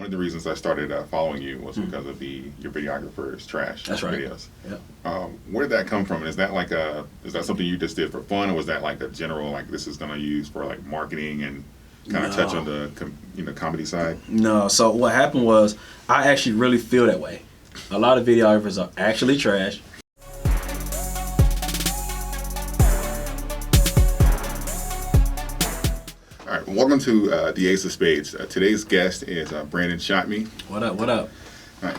one of the reasons I started following you was because of your videographer's trash videos. Yeah. Where did that come from? And is that something you just did for fun, or was that like a general, like, this is gonna use for like marketing and kind of touch on the comedy side? No. So what happened was, I actually really feel that way. A lot of videographers are actually trash. All right, welcome to the Ace of Spades. Today's guest is BrandonShotMe. What up? What up?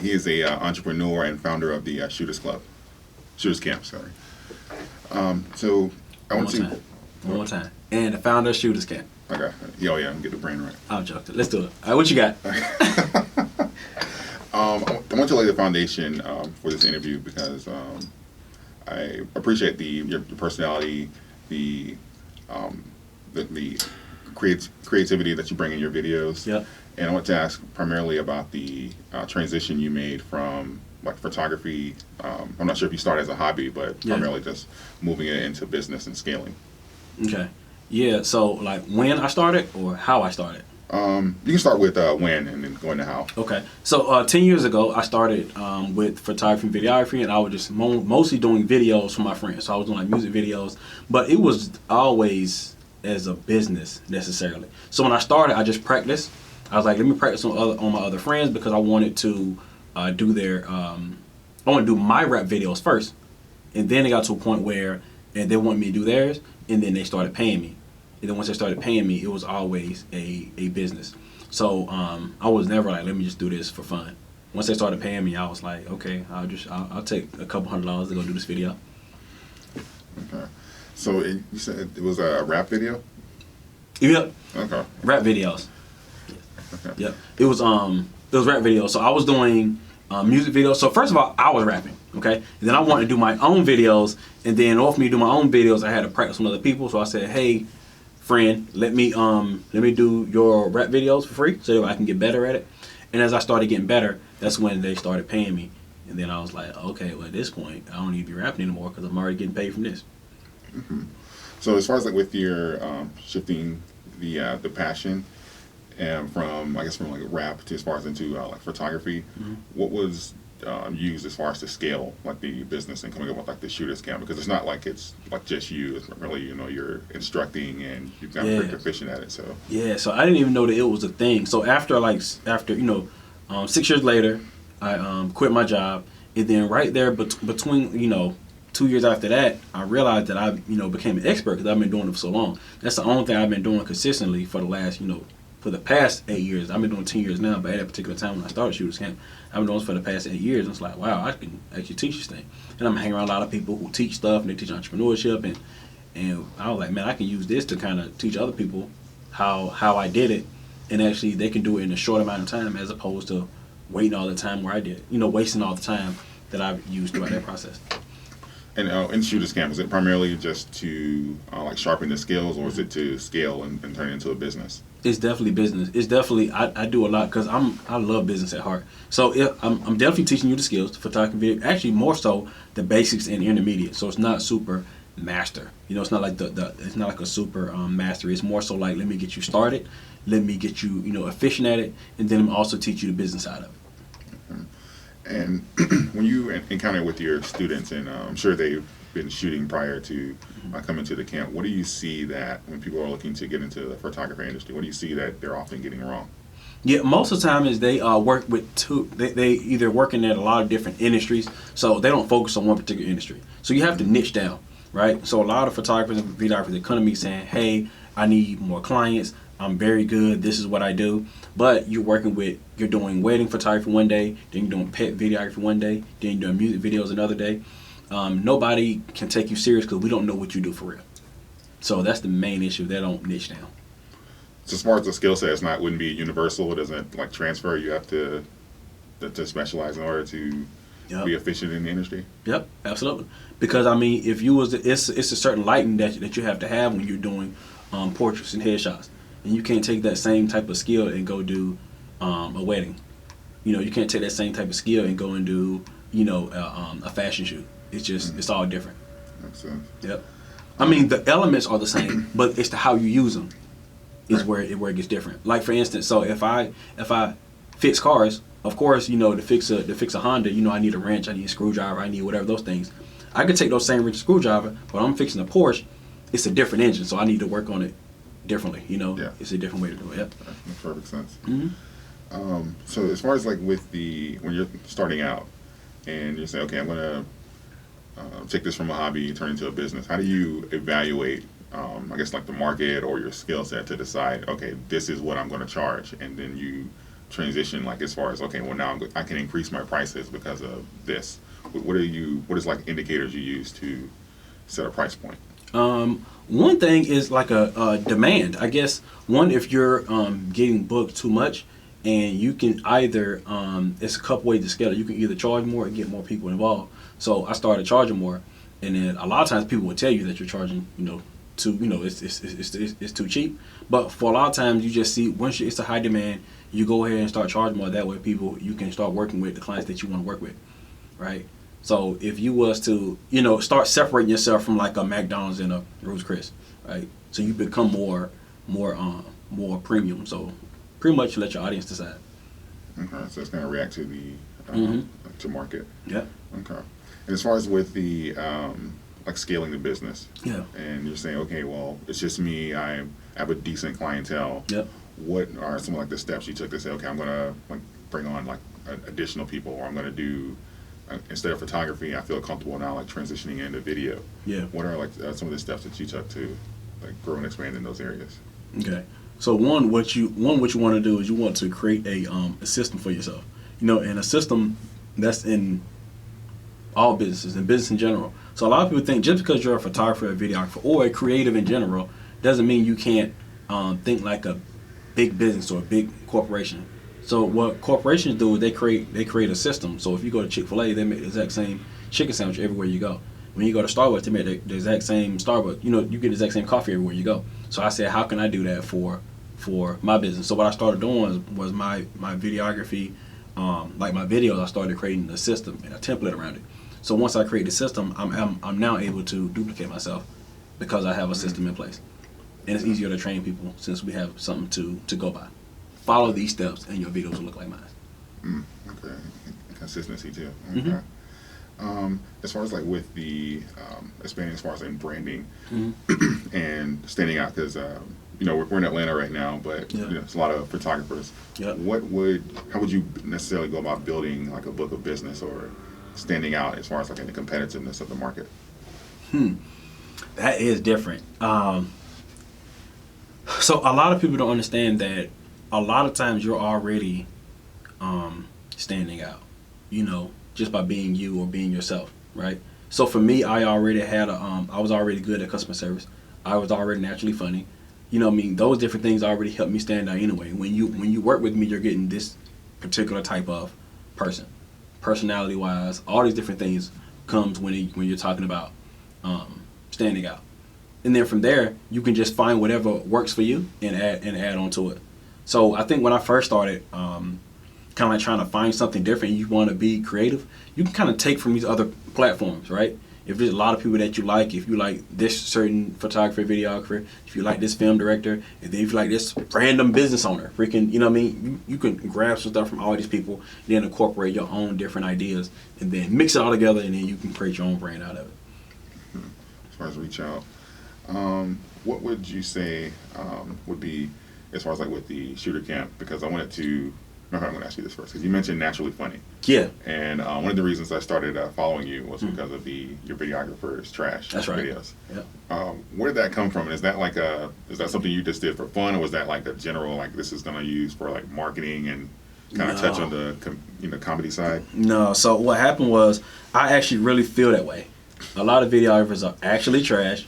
He is a entrepreneur and founder of the Shooters Camp. Sorry. So I want to one more time. And the founder of Shooters Camp. Okay. Oh yeah, I'm get the brand right. I'm joking. Let's do it. All right, what you got? I want to lay the foundation for this interview because I appreciate your personality, the creativity that you bring in your videos. Yeah. And I want to ask primarily about the transition you made from like photography. I'm not sure if you started as a hobby, but primarily just moving it into business and scaling. Okay. Yeah. So like when I started or how I started? You can start with when and then go into how. Okay. So 10 years ago, I started with photography and videography, and I was just mostly doing videos for my friends. So I was doing like music videos, but it was always as a business necessarily. So when I started, I just practiced. I was like, let me practice on my other friends because I wanted to do my rap videos first, and then it got to a point where they wanted me to do theirs, and then they started paying me. And then once they started paying me, it was always a business. So I was never like, let me just do this for fun. Once they started paying me, I was like, okay, I'll take a couple $100 to go do this video. Okay. So you said it was a rap video? Yep. Okay. Rap videos. Okay. Yep. It was rap videos. So I was doing music videos. So first of all, I was rapping. Okay. And then I wanted to do my own videos, and then in order for me to do my own videos, I had to practice with other people. So I said, hey, friend, let me do your rap videos for free so that I can get better at it. And as I started getting better, that's when they started paying me. And then I was like, okay, well at this point, I don't need to be rapping anymore because I'm already getting paid from this. Mm-hmm. So as far as like with your shifting the passion and from like rap to as far as into like photography, what was used as far as to scale like the business and coming up with like the Shooters Camp? Because it's not like it's like just you, it's really, you're instructing and you've gotten pretty proficient at it. So so I didn't even know that it was a thing. So after 6 years later, I quit my job, and then right there between 2 years after that, I realized that I became an expert because I've been doing it for so long. That's the only thing I've been doing consistently for the last for the past 8 years. I've been doing 10 years now, but at that particular time when I started Shooters Camp, I've been doing this for the past 8 years. And it's like, wow, I can actually teach this thing. And I'm hanging around a lot of people who teach stuff and they teach entrepreneurship, and I was like, man, I can use this to kind of teach other people how I did it, and actually they can do it in a short amount of time as opposed to waiting all the time where I did, wasting all the time that I've used throughout that process. And in Shooters Camp, is it primarily just to like sharpen the skills, or is it to scale and turn it into a business? It's definitely business. It's definitely I do a lot because I love business at heart. So I'm definitely teaching you the skills, the photography, video. Actually, more so the basics and the intermediate. So it's not super master. It's not like it's not like a super mastery. It's more so like, let me get you started, let me get you efficient at it, and then I'm also teach you the business side of it. And when you encounter with your students, and I'm sure they've been shooting prior to coming to the camp, what do you see that when people are looking to get into the photography industry, what do you see that they're often getting wrong? Yeah, most of the time is they work with they either working at a lot of different industries, so they don't focus on one particular industry. So you have to niche down, right? So a lot of photographers and videographers, they come to me saying, hey, I need more clients. I'm very good. This is what I do. But you're doing wedding photography one day, then you're doing pet videography one day, then you're doing music videos another day. Nobody can take you serious because we don't know what you do for real. So that's the main issue. They don't niche down. So as far as the skill set, wouldn't be universal. It doesn't like transfer. You have to specialize in order to be efficient in the industry. Yep, absolutely. Because if you it's a certain lighting that you have to have when you're doing portraits and headshots. And you can't take that same type of skill and go do a wedding. You can't take that same type of skill and go and do, a fashion shoot. It's just, it's all different. Makes sense. Yep. The elements are the same, but it's how you use them is where it gets different. Like for instance, so if I fix cars. Of course, to fix a Honda, I need a wrench, I need a screwdriver, I need whatever those things. I could take those same wrench and screwdriver, but I'm fixing a Porsche. It's a different engine, so I need to work on it differently. Yeah. It's a different way to do it. Yep. That makes perfect sense. Mm-hmm. So as far as like with when you're starting out and you're saying, okay, I'm gonna take this from a hobby, turn it into a business. How do you evaluate, I guess, like the market or your skill set to decide, okay, this is what I'm going to charge, and then you transition like as far as, okay, well now I can increase my prices because of this. What is like indicators you use to set a price point? One thing is like a demand. I guess one, if you're getting booked too much, and you can either it's a couple ways to scale it. You can either charge more or get more people involved. So I started charging more, and then a lot of times people will tell you that you're charging, it's too cheap. But for a lot of times you just see once it's a high demand, you go ahead and start charging more. That way you can start working with the clients that you want to work with, right? So if you was to, start separating yourself from like a McDonald's and a Ruth's Chris, right? So you become more premium. So pretty much let your audience decide. Okay, so it's going to react to the to market. Yeah. Okay. And as far as with the like scaling the business, yeah, and you're saying, okay, well, it's just me. I have a decent clientele. Yep. What are some of like the steps you took to say, okay, I'm going to like bring on like additional people, or I'm going to do instead of photography, I feel comfortable now like transitioning into video. Yeah. What are like some of the steps that you took to like grow and expand in those areas? Okay. So what you want to do is you want to create a system for yourself. And a system that's in all businesses and business in general. So a lot of people think just because you're a photographer, a videographer, or a creative in general, doesn't mean you can't think like a big business or a big corporation. So what corporations do is they create a system. So if you go to Chick-fil-A, they make the exact same chicken sandwich everywhere you go. When you go to Starbucks, they make the exact same Starbucks. You get the exact same coffee everywhere you go. So I said, how can I do that for my business? So what I started doing was my videography, like my videos. I started creating a system and a template around it. So once I create the system, I'm now able to duplicate myself because I have a system in place, and it's easier to train people since we have something to go by. Follow these steps, and your videos will look like mine. Okay, consistency too. Okay. As far as like with the expanding, as far as in branding and standing out, because we're in Atlanta right now, but there's a lot of photographers. Yep. How would you necessarily go about building like a book of business or standing out as far as like in the competitiveness of the market? That is different. So a lot of people don't understand that a lot of times you're already standing out, just by being you or being yourself, right? So for me, I already had I was already good at customer service. I was already naturally funny. Those different things already helped me stand out anyway. When you work with me, you're getting this particular type of person. Personality-wise, all these different things comes when you're talking about standing out. And then from there, you can just find whatever works for you and add on to it. So I think when I first started, kind of like trying to find something different, you want to be creative, you can kind of take from these other platforms, right? If there's a lot of people that you like, if you like this certain photographer, videographer, if you like this film director, and then if you like this random business owner, freaking, you can grab some stuff from all these people, and then incorporate your own different ideas, and then mix it all together, and then you can create your own brand out of it. As far as reach out, what would you say would be, as far as like with the shooter camp, because I'm going to ask you this first, because you mentioned naturally funny. Yeah. And one of the reasons I started following you was because of your videographer's trash videos. Yeah. Where did that come from? And is that something you just did for fun, or was that like a general, like this is going to use for like marketing and kind of touch on the comedy side? No. So what happened was I actually really feel that way. A lot of videographers are actually trash,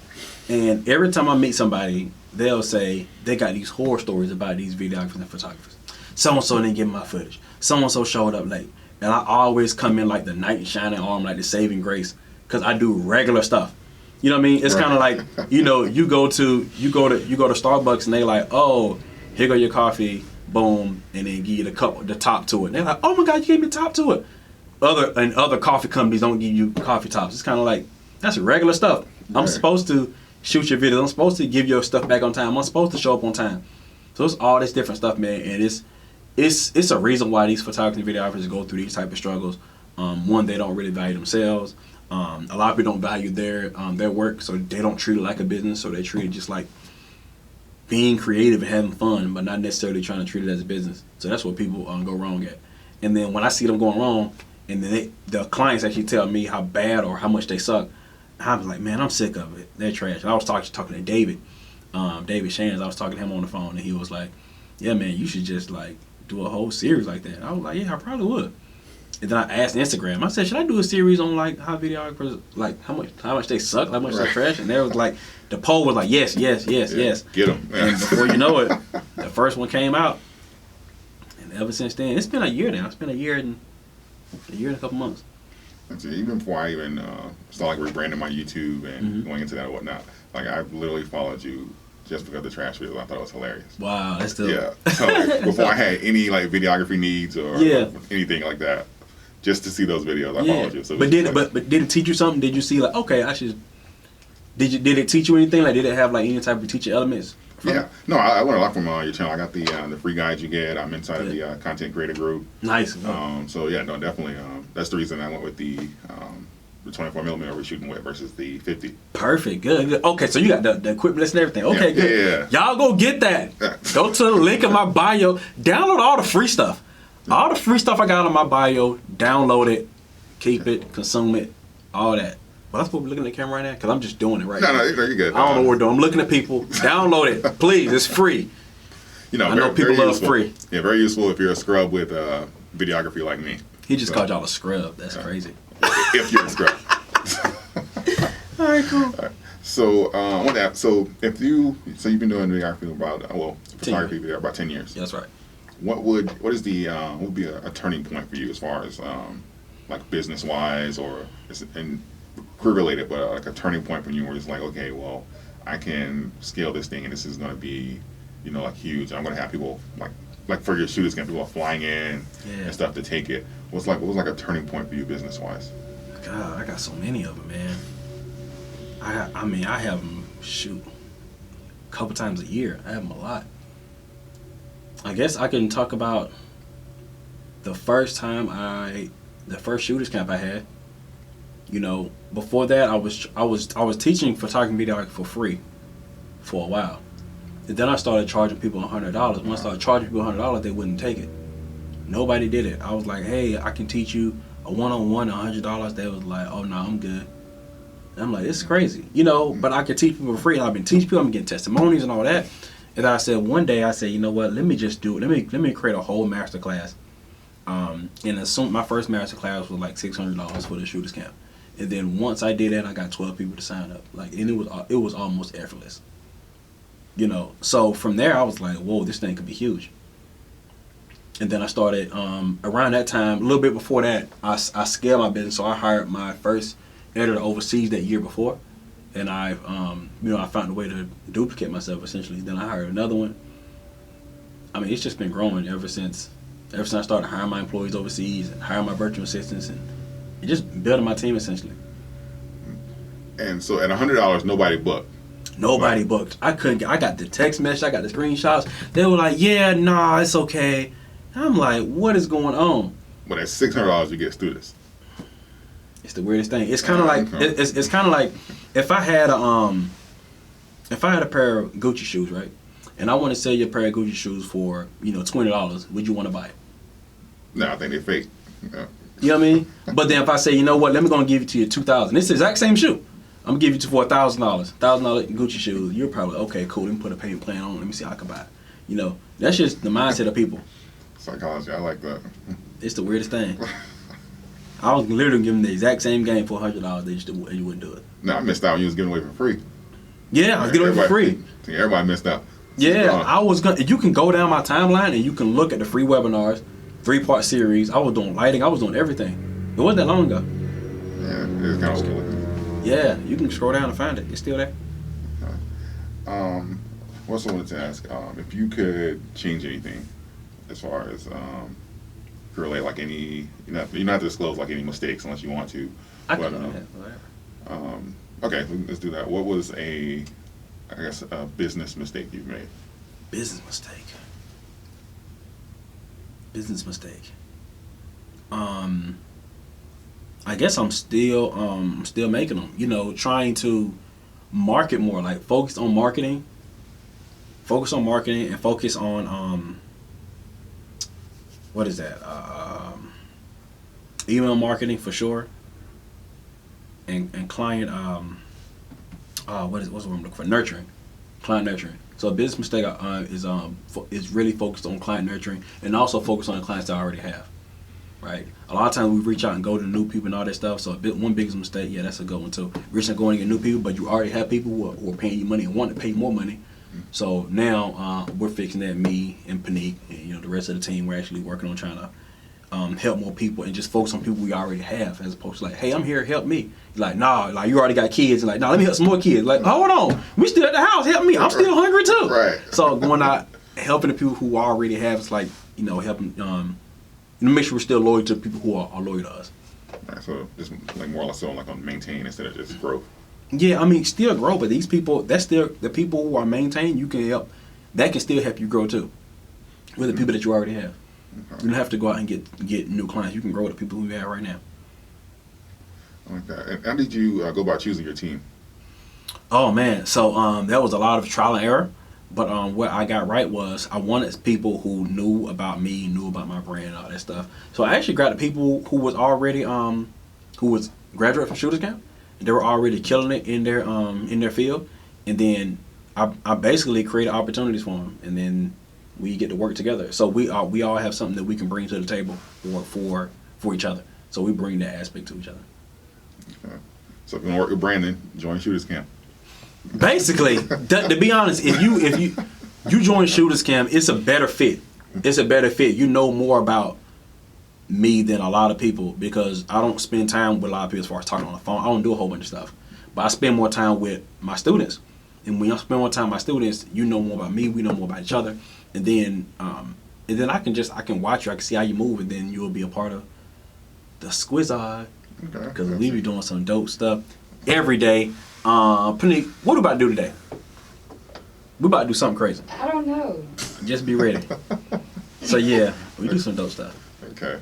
and every time I meet somebody, they'll say they got these horror stories about these videographers and photographers. So-and-so didn't get my footage. So-and-so showed up late. And I always come in like the knight in shining armor, like the saving grace, because I do regular stuff. You know what I mean? It's kind of like, you go to Starbucks and they like, oh, here go your coffee, boom, and then give you the top to it. And they're like, oh my God, you gave me the top to it. Other coffee companies don't give you coffee tops. It's kind of like, that's regular stuff. I'm supposed to shoot your videos. I'm supposed to give your stuff back on time. I'm supposed to show up on time. So it's all this different stuff, man, and it's a reason why these photographers and videographers go through these type of struggles. One, they don't really value themselves. A lot of people don't value their work, so they don't treat it like a business. So they treat it just like being creative and having fun, but not necessarily trying to treat it as a business. So that's what people go wrong at. And then when I see them going wrong, and then the clients actually tell me how bad or how much they suck, I'm like, man, I'm sick of it. They're trash. And I was talking to David Shands. I was talking to him on the phone, and he was like, yeah, man, you should just like do a whole series like that. And I was like, yeah, I probably would. And then I asked Instagram. I said, should I do a series on like how videographers, like how much they suck, how much they're trash? And there was like, the poll was like, yes. Get them. And before you know it, the first one came out. And ever since then, it's been a year now. It's been a year and a couple months. Even before I even started like rebranding my YouTube and going into that and whatnot, like I've literally followed you just because of the trash videos. I thought it was hilarious. Wow, that's dope. Yeah. So like, before I had any like videography needs or anything like that, just to see those videos, I followed you. So but did it teach you something? Did you see like, okay, I should? Did it teach you anything? Like, did it have like any type of teacher elements? Yeah. No, I learned a lot from your channel. I got the free guides you get. I'm inside of the content creator group. Nice. So yeah, no, definitely. That's the reason I went with the 24mm we're shooting with versus the 50. Perfect. Good. Okay, so you got the equipment list and everything. Okay, good. Yeah. Y'all go get that. Go to the link in my bio. Download all the free stuff. All the free stuff I got on my bio. Download it. Keep it. Consume it. All that. Well, that's what we're looking at the camera right now, because I'm just doing it right now. No, you're good. I don't know what we're doing. I'm looking at people. Download it. Please. It's free. You know, I know people love free. Yeah, very useful if you're a scrub with videography like me. He just called y'all a scrub. That's crazy. If you're a scrub. All right, cool. All right. So, you've been doing videography photography video about 10 years. Yeah, that's right. What would be a turning point for you as far as like business wise or and career related, but like a turning point for you where it's like, okay, well, I can scale this thing and this is going to be, like huge. I'm going to have people like for your shooters, people are flying in and stuff to take it. What was like a turning point for you business wise? God, I got so many of them, man. I have them shoot a couple times a year. I have them a lot. I guess I can talk about the first shooters camp I had. Before that, I was teaching photography and videography for free for a while. And then I started charging people $100. When I started charging people $100, they wouldn't take it. Nobody did it. I was like, hey, I can teach you a one-on-one $100. They was like, oh no, I'm good. And I'm like, this is crazy, But I could teach people for free, and I've been teaching people. I'm getting testimonies and all that. And then I said one day, you know what? Let me just do it. Let me create a whole master class. And my first master class was like $600 for the shooters camp. And then once I did that, I got 12 people to sign up. And it was almost effortless. So from there I was like, whoa, this thing could be huge. And then I started around that time, a little bit before that, I scaled my business. So I hired my first editor overseas that year before, and I found a way to duplicate myself essentially. Then I hired another one. I mean, it's just been growing ever since I started hiring my employees overseas and hiring my virtual assistants and just building my team essentially. And so at $100, nobody booked. Nobody booked. I got the text message. I got the screenshots. They were like, "Yeah, nah, it's okay." I'm like, "What is going on?" But at $600, you get students. It's the weirdest thing. It's kind of like it's kind of like if I had a pair of Gucci shoes, right? And I want to sell you a pair of Gucci shoes for $20. Would you want to buy it? No, I think they're fake. Yeah. You know what I mean? But then if I say, you know what, let me go and give it to you $2,000. It's the exact same shoe. I'm gonna give you for $1,000. $1,000 Gucci shoes. You're probably okay, cool. Let me put a payment plan on. Let me see how I can buy it. That's just the mindset of people. Psychology, I like that. It's the weirdest thing. I was literally giving the exact same game for $100. They wouldn't do it. No, I missed out when you was giving away for free. Yeah, I was giving away for free. Everybody missed out. Yeah, I was gonna. You can go down my timeline and you can look at the free webinars, 3-part series. I was doing lighting. I was doing everything. It wasn't that long ago. Yeah, it's kind of cool. Yeah, you can scroll down and find it. It's still there. Also wanted to ask if you could change anything as far as relate like any, you don't have to disclose like any mistakes unless you want to. Okay, let's do that. What was a business mistake you've made? Business mistake. Business mistake. I guess I'm still making them. You know, trying to market more, like focus on marketing, and focus on what is that? Email marketing for sure, and client what's the word I'm looking for? Nurturing, client nurturing. So a business mistake is really focused on client nurturing and also focus on the clients that I already have. Right. A lot of times we reach out and go to new people and all that stuff. So one biggest mistake, yeah, that's a good one too. Reaching out going to get new people, but you already have people who are paying you money and want to pay you more money. So now we're fixing that. Me and Pinique and you know the rest of the team, we're actually working on trying to help more people and just focus on people we already have, as opposed to like, hey, I'm here, help me. You're like, nah, like you already got kids. And like, nah, let me help some more kids. Like, hold on, we still at the house, help me. I'm still hungry too. Right. So going out helping the people who already have, it's like you know helping. Make sure we're still loyal to people who are loyal to us. Right, so just like more or less so like on maintain instead of just growth. Yeah, I mean still grow, but these people, that's still the people who are maintained. You can help. That can still help you grow too. With the people that you already have. Okay. You don't have to go out and get new clients. You can grow with the people who you have right now. Okay. And how did you go about choosing your team? Oh man, so that was a lot of trial and error. But what I got right was I wanted people who knew about me, knew about my brand, and all that stuff. So I actually grabbed the people who was already who was graduate from Shooters Camp. They were already killing it in their field, and then I basically created opportunities for them, and then we get to work together. So we all have something that we can bring to the table for each other. So we bring that aspect to each other. Okay. So if you want to work with Brandon, join Shooters Camp. Basically, to be honest, if you join Shooters Camp, it's a better fit. It's a better fit. You know more about me than a lot of people because I don't spend time with a lot of people as far as talking on the phone. I don't do a whole bunch of stuff, but I spend more time with my students. And when I spend more time with my students, you know more about me. We know more about each other, and then I can watch you. I can see how you move, and then you'll be a part of the Squizzard because we be doing some dope stuff every day. Pinique, what we about to do today? We about to do something crazy. I don't know. Just be ready. So yeah, we do some dope stuff. Okay.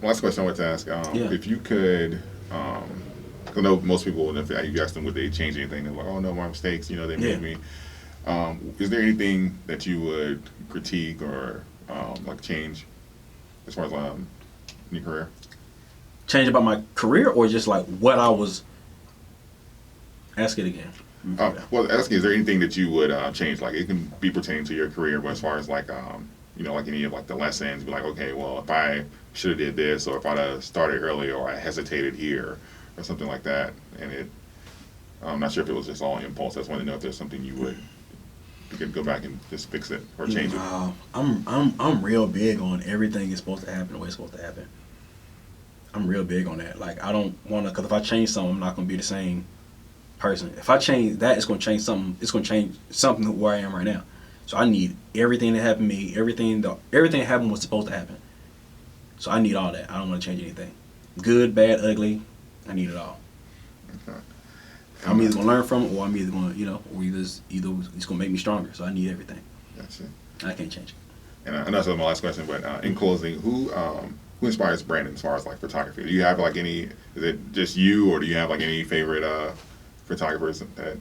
Last question I want to ask. Yeah. If you could, I know most people, if you ask them would they change anything, they're like, oh no, my mistakes, they made me. Is there anything that you would critique or like change as far as in your career? Change about my career or just like what I was. Ask it again. Well, asking, is there anything that you would change? Like it can be pertaining to your career, but as far as like like any of like the lessons, be like, okay, well, if I should have did this, or if I'd have started earlier, or I hesitated here, or something like that, and I'm not sure if it was just all impulse. I just want to know if there's something you could go back and just fix it or change it. I'm real big on everything is supposed to happen the way it's supposed to happen. I'm real big on that. Like I don't want to, because if I change something, I'm not going to be the same person. If I change that, it's going to change something. It's going to change something where I am right now. So I need everything that happened to me. Everything that happened was supposed to happen. So I need all that. I don't want to change anything. Good, bad, ugly. I need it all. Okay. I'm either going to learn from it, or I'm either going to, or either it's going to make me stronger. So I need everything. That's it. I can't change it. And I know that's my last question, but in closing, who inspires Brandon as far as like photography? Do you have like any? Is it just you, or do you have like any favorite photographers that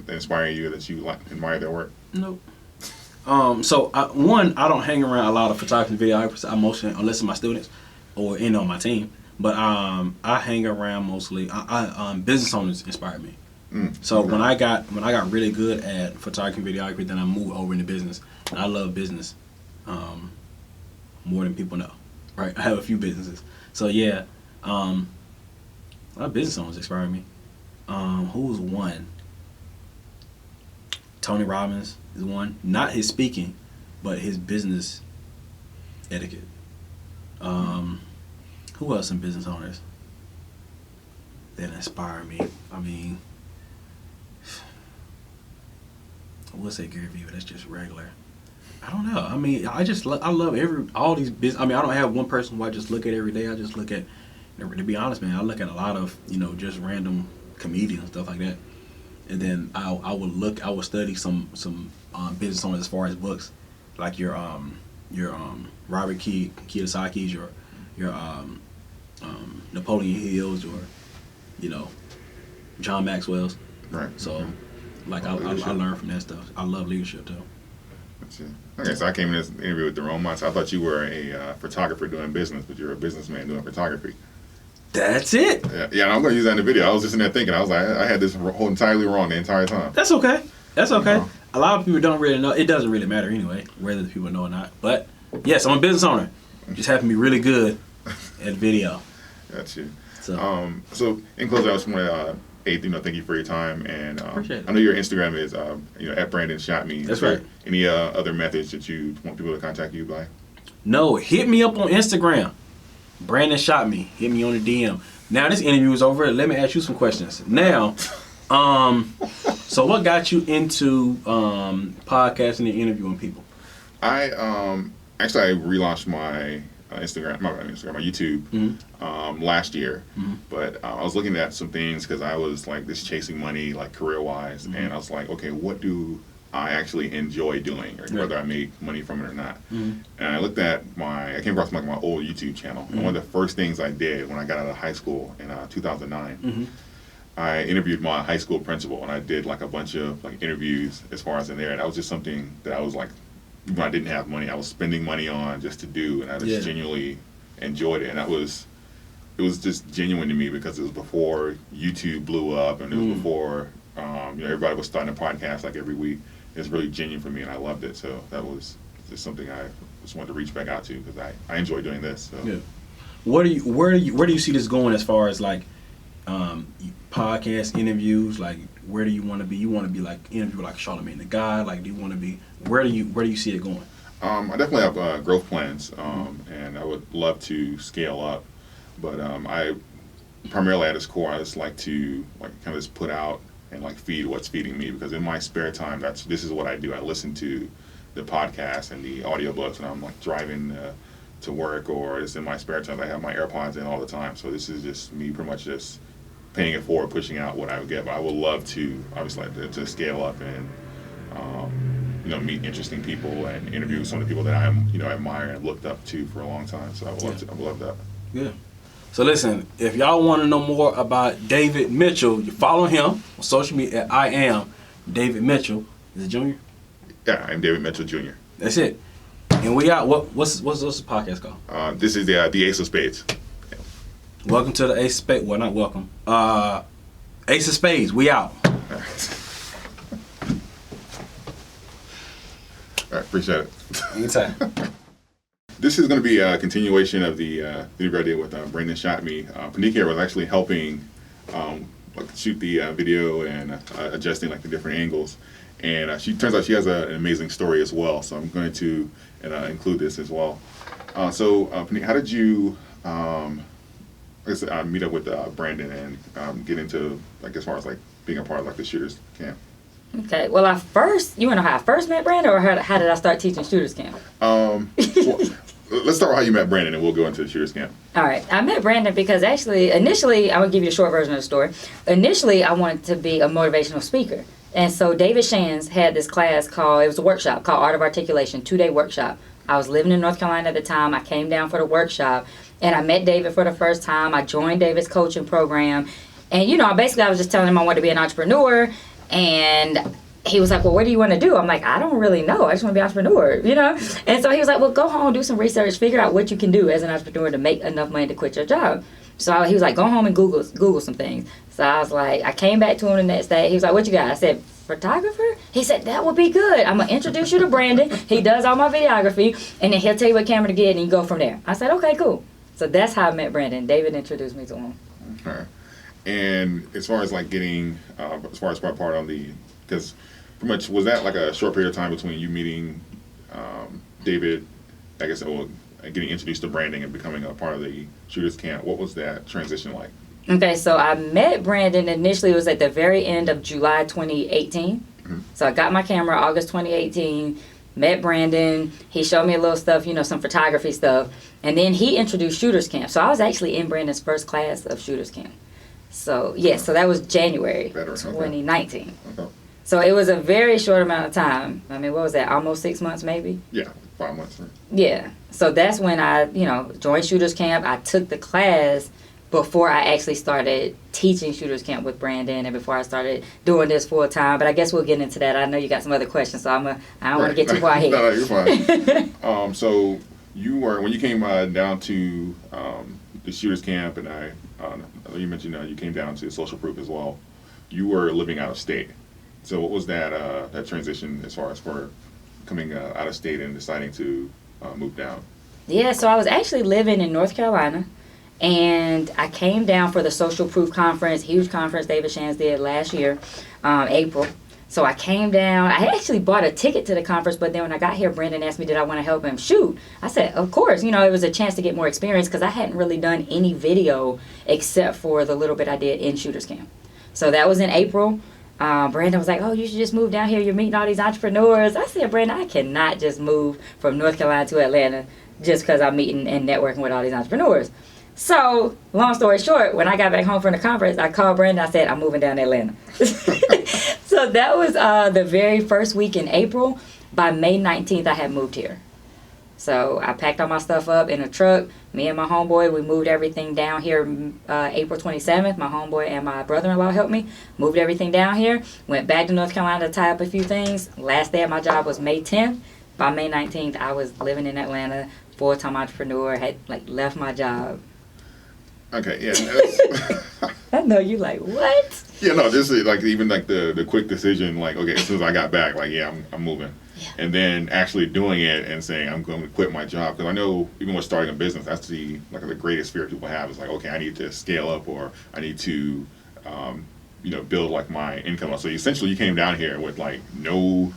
inspire you, that you like, admire their work? Nope. So I don't hang around a lot of photographers and videographers. I mostly, unless it's my students or on my team. But I hang around mostly. Business owners inspire me. So when I got really good at photography and videography, then I moved over into business. And I love business more than people know. Right? I have a few businesses. So yeah, a lot of business owners inspire me. Who's one? Tony Robbins is one. Not his speaking, but his business etiquette. Who else in business owners that inspire me? I mean, I would say Gary Vee, but that's just regular. I don't know. I mean, I love all these business. I mean, I don't have one person who I just look at every day. I just look at, to be honest, man, I look at a lot of, just random comedians and stuff like that. And then I would study some business owners as far as books, like your Robert Kiyosaki's, your Napoleon Hill's, or John Maxwell's. Right. So, like I learned from that stuff. I love leadership too. That's it. Okay, so I came in this interview with the wrong mindset. I thought you were a photographer doing business, but you're a businessman doing photography. That's it. Yeah, and I'm going to use that in the video. I was just in there thinking, I was like, I had this entirely wrong the entire time. That's okay. That's okay. A lot of people don't really know. It doesn't really matter anyway, whether the people know or not. But yes, I'm a business owner. Just happen to be really good at video. Got you. So, so in closing, I just want to thank you for your time, and appreciate it. I know your Instagram is at BrandonShotMe. That's right. Any other methods that you want people to contact you by? No, hit me up on Instagram. BrandonShotMe. Hit me on the DM. Now this interview is over. Let me ask you some questions. Now, so what got you into podcasting and interviewing people? I relaunched my Instagram, my YouTube last year, but I was looking at some things because I was like this chasing money, like career-wise, and I was like, okay, what do I actually enjoy doing, or whether I make money from it or not? And I looked at I came across my old YouTube channel, and one of the first things I did when I got out of high school in 2009, I interviewed my high school principal, and I did like a bunch of like interviews as far as in there, and that was just something that I was like, when I didn't have money, I was spending money on just to do, and I just genuinely enjoyed it. And it was just genuine to me because it was before YouTube blew up, and it was before everybody was starting a podcast like every week. It was really genuine for me, and I loved it. So that was just something I just wanted to reach back out to because I enjoy doing this. So. Yeah. Where do you see this going as far as like podcast interviews? Like, where do you want to be? You want to be like interview like Charlamagne the God? Like, do you want to be? Where do you see it going? I definitely have growth plans, and I would love to scale up. But I primarily at its core, I just like to kind of just put out and like feed what's feeding me, because in my spare time, this is what I do. I listen to the podcast and the audiobooks, and I'm like driving to work, or it's in my spare time. I have my AirPods in all the time. So this is just me pretty much just paying it forward, pushing out what I would get. But I would love to obviously to scale up and meet interesting people and interview some of the people that I admire and looked up to for a long time. So I would love that. Yeah. So listen, if y'all want to know more about David Mitchell, you follow him on social media at I am David Mitchell. Is it Junior? Yeah, I'm David Mitchell Jr. That's it. And we out. What's the podcast called? This is the Ace of Spades. Welcome to the Ace of Spades. Well, not welcome. Ace of Spades. We out. All right, appreciate it. Anytime. This is going to be a continuation of the interview I did with BrandonShotMe. Pinique here was actually helping shoot the video and adjusting like the different angles. And she turns out she has an amazing story as well. So I'm going to include this as well. So Pinique, how did you meet up with Brandon and get into as far as like being a part of like the shooters camp? Okay, well, you want to know how I first met Brandon, or how did I start teaching shooters camp? Well, let's start with how you met Brandon, and we'll go into the shooters camp. All right, I met Brandon because initially, I'm going to give you the short version of the story. Initially, I wanted to be a motivational speaker. And so David Shands had this class it was a workshop called Art of Articulation, 2-day workshop. I was living in North Carolina at the time. I came down for the workshop, and I met David for the first time. I joined David's coaching program. And, I was just telling him I wanted to be an entrepreneur. And he was like, well, what do you want to do? I'm like, I don't really know. I just want to be an entrepreneur, And so he was like, well, go home, do some research, figure out what you can do as an entrepreneur to make enough money to quit your job. So he was like, go home and Google some things. So I was like, I came back to him the next day. He was like, what you got? I said, photographer? He said, that would be good. I'm going to introduce you to Brandon. He does all my videography, and then he'll tell you what camera to get, and you go from there. I said, okay, cool. So that's how I met Brandon. David introduced me to him. Okay. And as far as like getting, as far as my part on because pretty much was that like a short period of time between you meeting David, I guess, getting introduced to Brandon and becoming a part of the shooters camp? What was that transition like? Okay, so I met Brandon initially. It was at the very end of July 2018. Mm-hmm. So I got my camera August 2018, met Brandon. He showed me a little stuff, some photography stuff. And then he introduced shooters camp. So I was actually in Brandon's first class of shooters camp. So, so that was January 2019. Okay. So it was a very short amount of time. I mean, what was that, almost 6 months maybe? Yeah, 5 months, right? Yeah. So that's when I, joined Shooters Camp. I took the class before I actually started teaching Shooters Camp with Brandon and before I started doing this full time. But I guess we'll get into that. I know you got some other questions, so I don't want to get too far ahead. No, you're fine. So when you came down to the Shooters Camp, and I know you mentioned you came down to Social Proof as well. You were living out of state. So what was that transition as far as for coming out of state and deciding to move down? Yeah, so I was actually living in North Carolina, and I came down for the Social Proof Conference, huge conference David Shands did last year, April. So I came down. I actually bought a ticket to the conference, but then when I got here, Brandon asked me, did I want to help him shoot? I said, of course. It was a chance to get more experience because I hadn't really done any video except for the little bit I did in Shooters Camp. So that was in April. Brandon was like, oh, you should just move down here. You're meeting all these entrepreneurs. I said, Brandon, I cannot just move from North Carolina to Atlanta just because I'm meeting and networking with all these entrepreneurs. So, long story short, when I got back home from the conference, I called Brandon. I said, I'm moving down to Atlanta. So that was the very first week in April. By May 19th, I had moved here. So I packed all my stuff up in a truck. Me and my homeboy, we moved everything down here April 27th. My homeboy and my brother-in-law helped me. Moved everything down here. Went back to North Carolina to tie up a few things. Last day of my job was May 10th. By May 19th, I was living in Atlanta, full-time entrepreneur, had left my job. Okay, yeah. I know you like, what? Yeah, no, just even the quick decision, okay, as soon as I got back, yeah, I'm moving. Yeah. And then actually doing it and saying I'm going to quit my job, because I know even with starting a business, that's the greatest fear people have is okay, I need to scale up, or I need to build my income. So essentially you came down here with no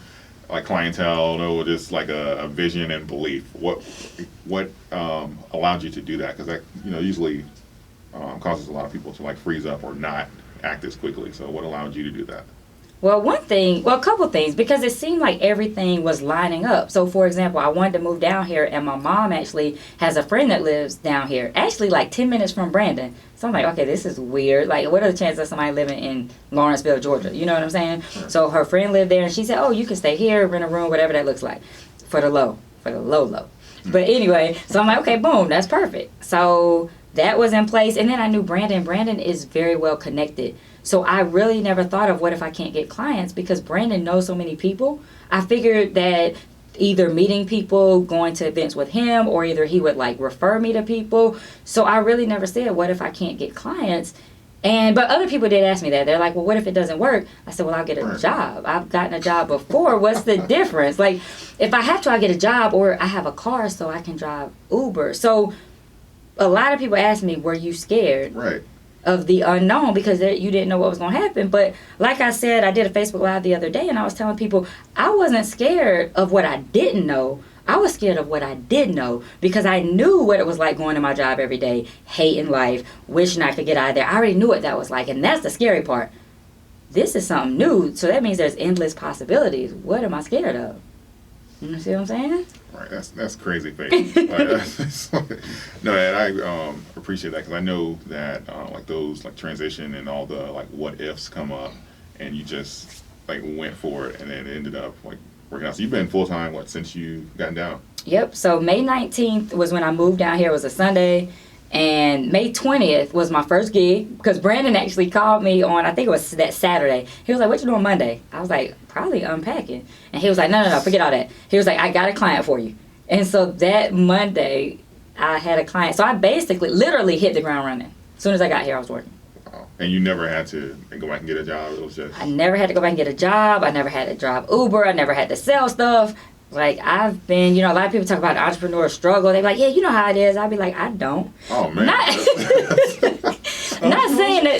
clientele, no, just a vision and belief. What allowed you to do that? Because that usually causes a lot of people to freeze up or not act as quickly. So what allowed you to do that? Well, a couple things, because it seemed like everything was lining up. So, for example, I wanted to move down here, and my mom actually has a friend that lives down here, actually 10 minutes from Brandon. So I'm like, okay, this is weird. What are the chances of somebody living in Lawrenceville, Georgia? You know what I'm saying? Sure. So her friend lived there, and she said, oh, you can stay here, rent a room, whatever that looks like, for the low. But anyway, so I'm like, okay, boom, that's perfect. So that was in place, and then I knew Brandon. Brandon is very well connected. So I really never thought of what if I can't get clients, because Brandon knows so many people. I figured that either meeting people, going to events with him, or either he would refer me to people. So I really never said, what if I can't get clients? But other people did ask me that. They're like, well, what if it doesn't work? I said, well, I'll get a job. I've gotten a job before. What's the difference? If I have to, I'll get a job, or I have a car so I can drive Uber. So a lot of people ask me, were you scared? Right. Of the unknown, because you didn't know what was going to happen. But like I said, I did a Facebook Live the other day, and I was telling people I wasn't scared of what I didn't know. I was scared of what I did know, because I knew what it was like going to my job every day, hating life, wishing I could get out of there. I already knew what that was like, and that's the scary part. This is something new, so that means there's endless possibilities. What am I scared of? You see what I'm saying? Right, that's crazy, Faith. No, and I appreciate that, because I know that those transition and all the what ifs come up, and you just went for it, and then it ended up working out. So you've been full time since you've gotten down? Yep. So May 19th was when I moved down here. It was a Sunday. And May 20th was my first gig, because Brandon actually called me on, I think it was that Saturday. He was like, what you doing Monday? I was like, probably unpacking. And he was like, no, forget all that. He was like, I got a client for you. And so that Monday, I had a client. So I basically, literally hit the ground running. As soon as I got here, I was working. Wow. And you never had to go back and get a job? It was just... I never had to go back and get a job. I never had to drive Uber. I never had to sell stuff. I've been, a lot of people talk about the entrepreneur struggle. They're like, yeah, you know how it is. I'd be like, I don't. Oh, man.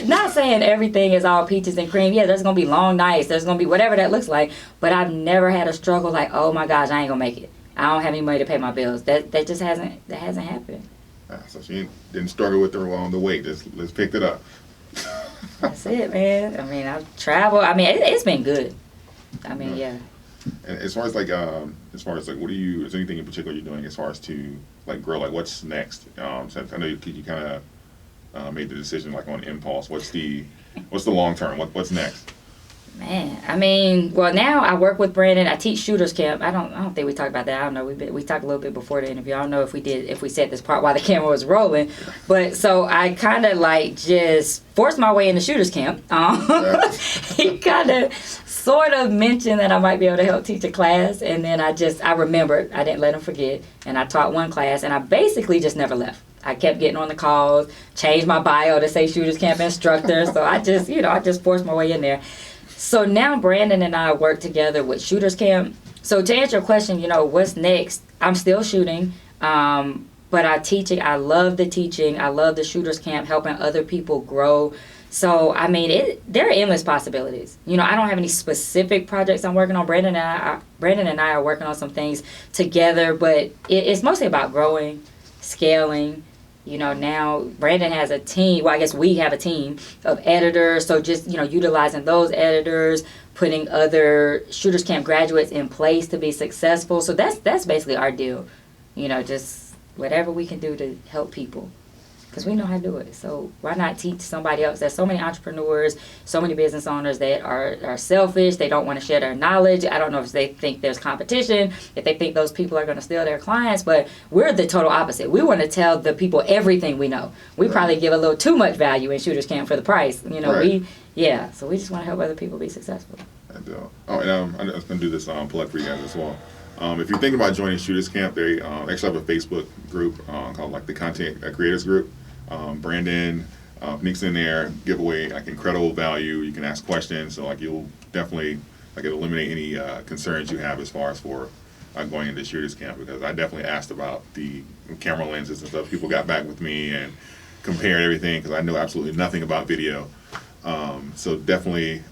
Not saying everything is all peaches and cream. Yeah, there's going to be long nights. There's going to be whatever that looks like. But I've never had a struggle oh, my gosh, I ain't going to make it. I don't have any money to pay my bills. That just hasn't happened. So she didn't struggle with the weight. Just let's pick it up. That's it, man. I mean, I've traveled. I mean, it's been good. I mean, yeah. And as far as what do you? Is there anything in particular you're doing as far as to grow? What's next? Since I know you kind of made the decision on impulse. What's the long term? What's next? Man, I mean, well, now I work with Brandon. I teach shooters camp. I don't think we talked about that. I don't know. We talked a little bit before the interview. I don't know if we said this part while the camera was rolling, but so I kind of like just forced my way into shooters camp. He kind of sort of mentioned that I might be able to help teach a class, and then I remembered. I didn't let him forget, and I taught one class, and I basically just never left. I kept getting on the calls, changed my bio to say shooters camp instructor. So I just forced my way in there. So now Brandon and I work together with Shooters Camp. So to answer your question, what's next? I'm still shooting, but I teaching. I love the teaching. I love the Shooters Camp, helping other people grow. So, I mean, there are endless possibilities. I don't have any specific projects I'm working on. Brandon and I are working on some things together, but it's mostly about growing, scaling. Now Brandon has a team. Well, I guess we have a team of editors. So just, utilizing those editors, putting other Shooters Camp graduates in place to be successful. So that's basically our deal. Just whatever we can do to help people. Because we know how to do it. So why not teach somebody else? There's so many entrepreneurs, so many business owners that are selfish. They don't want to share their knowledge. I don't know if they think there's competition, if they think those people are going to steal their clients, but we're the total opposite. We want to tell the people everything we know. We probably give a little too much value in Shooters Camp for the price. So we just want to help other people be successful. And I'm just going to do this plug for you guys as well. If you're thinking about joining Shooters Camp, they actually have a Facebook group called the Content Creators Group. Brandon, Pinique's in there, give away incredible value. You can ask questions, so you'll definitely eliminate any concerns you have as far as for going into Shooters Camp, because I definitely asked about the camera lenses and stuff. People got back with me and compared everything, because I know absolutely nothing about video. So definitely,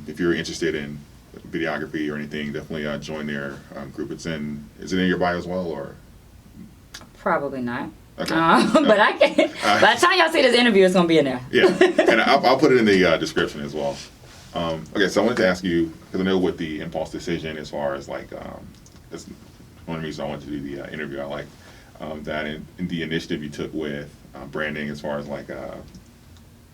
if you're interested in videography or anything, definitely join their group. Is it in your bio as well, or? Probably not. Okay. But I can. By the time y'all see this interview, it's gonna be in there. Yeah, and I'll put it in the description as well. Okay, so I wanted to ask you, because I know with the impulse decision, as far as that's one of the reasons I wanted to do the interview. I like that in the initiative you took with branding, as far as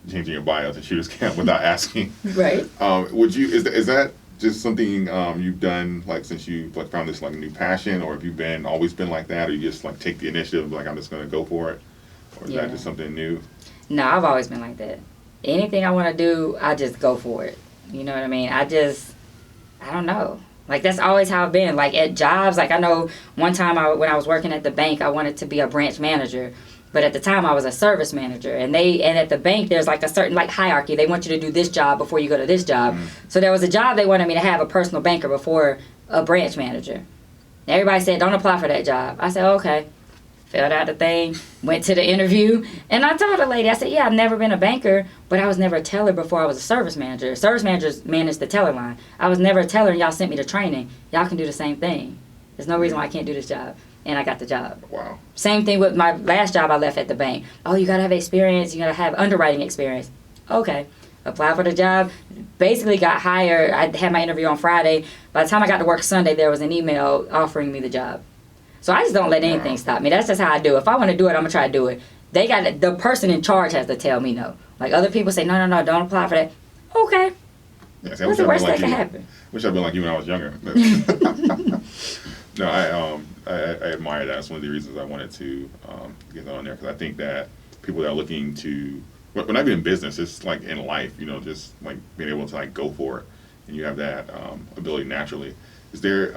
changing your bio to Shooters Camp without asking. Right. Is that just something you've done since you found this new passion, or have you always been like that, or you just take the initiative I'm just going to go for it, or is that just something new? No, I've always been like that. Anything I want to do, I just go for it. You know what I mean? I don't know. That's always how I've been. At jobs, I know one time when I was working at the bank, I wanted to be a branch manager. But at the time, I was a service manager, and at the bank, there's a certain hierarchy. They want you to do this job before you go to this job. So there was a job they wanted me to have, a personal banker before a branch manager. Everybody said, don't apply for that job. I said, okay. Filled out the thing, went to the interview, and I told the lady, I said, yeah, I've never been a banker, but I was never a teller before I was a service manager. Service managers manage the teller line. I was never a teller, and y'all sent me to training. Y'all can do the same thing. There's no reason why I can't do this job. And I got the job. Wow. Same thing with my last job I left at the bank. Oh, you got to have experience. You got to have underwriting experience. Okay. Applied for the job. Basically got hired. I had my interview on Friday. By the time I got to work Sunday, there was an email offering me the job. So I just don't let anything stop me. That's just how I do it. If I want to do it, I'm going to try to do it. The person in charge has to tell me no. Other people say, no, don't apply for that. Okay. Yeah, what's the worst that can happen? Wish I'd been like you when I was younger. No, I admire that. That's one of the reasons I wanted to get that on there, because I think that people that are looking to, well, not even in business, it's in life, just being able to go for it, and you have that ability naturally. Is there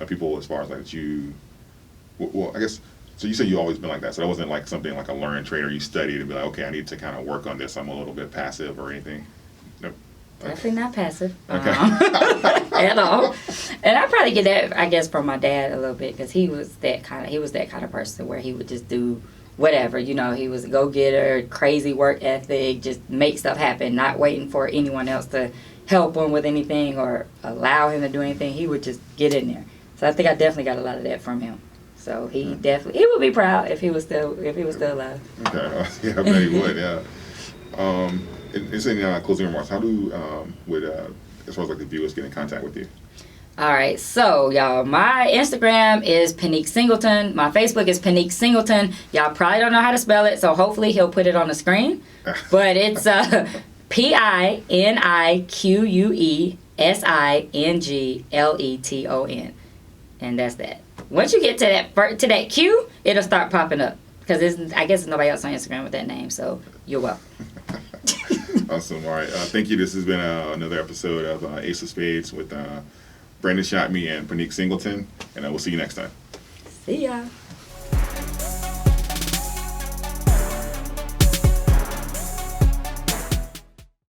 people as far as that you, well, I guess, so you said you've always been like that, so that wasn't something a learned trait, or you studied and be okay, I need to kind of work on this, I'm a little bit passive or anything? Nope. Definitely not passive. Okay. At all. And I probably get that, I guess, from my dad a little bit, because he was that kind of person where he would just do whatever. He was a go-getter, crazy work ethic, just make stuff happen, not waiting for anyone else to help him with anything or allow him to do anything. He would just get in there. So I think I definitely got a lot of that from him. So he would be proud if he was still alive. Okay. Yeah, I bet he would. Yeah. Is any closing remarks? How do as far as the viewers get in contact with you? All right, so y'all, my Instagram is Pinique Singleton. My Facebook is Pinique Singleton. Y'all probably don't know how to spell it, so hopefully he'll put it on the screen. But it's PiniqueSingleton. And that's that. Once you get to that Q, it'll start popping up. Because I guess there's nobody else on Instagram with that name, so you're welcome. Awesome. All right. Thank you. This has been another episode of Ace of Spades with BrandonShotMe and Pinique Singleton. And we'll see you next time. See ya.